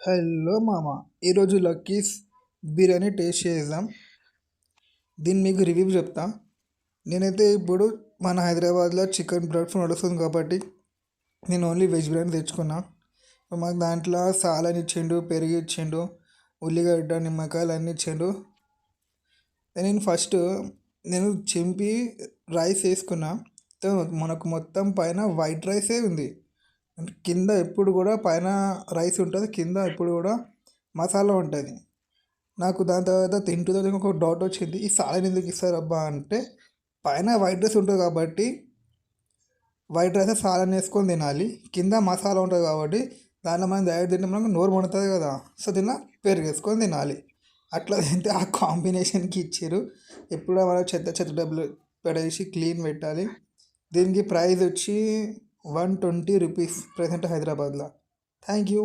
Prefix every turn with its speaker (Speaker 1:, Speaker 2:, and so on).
Speaker 1: Hello మామ, ఈరోజు Lucky's biryani taste చేద్దాం. దీన్ని మీకు రివ్యూ చెప్తా. నేనైతే ఇప్పుడు మన హైదరాబాద్లో చికెన్ బ్రెడ్ ఫ్రై నడుస్తుంది కాబట్టి నేను ఓన్లీ వెజ్ బిర్యానీ తెచ్చుకున్నా. మాకు దాంట్లో సాలని ఇచ్చిండు, పెరుగు ఇచ్చిండు, ఉల్లిగడ్డ, నిమ్మకాయలు అన్నీ ఇచ్చిండు. నేను చింపి రైస్ వేసుకున్నా. మనకు మొత్తం పైన వైట్ రైసే ఉంది. అంటే కింద ఎప్పుడు కూడా పైన రైస్ ఉంటుంది, కింద ఎప్పుడు కూడా మసాలా ఉంటుంది. నాకు దాని తర్వాత తింటుందో ఒక డౌట్ వచ్చింది, ఈ సాలన్ ఎందుకు ఇస్తారు అబ్బా అంటే, పైన వైట్ రైస్ ఉంటుంది కాబట్టి వైట్ రైస్ సాలన్ వేసుకొని తినాలి, కింద మసాలా ఉంటుంది కాబట్టి దాంట్లో మనం డైరెక్ట్ తింటే మనకు నోరు మండుతుంది కదా, సో దీనిలో పెరుగు వేసుకొని తినాలి. అట్లా తింటే ఆ కాంబినేషన్కి ఇచ్చారు. ఎప్పుడు మన చెత్త చెత్త డబ్బులు పడేసి క్లీన్ పెట్టాలి. దీనికి ప్రైస్ వచ్చి 120 రూపీస్ ప్రజెంట్ హైదరాబాద్లో. Thank you.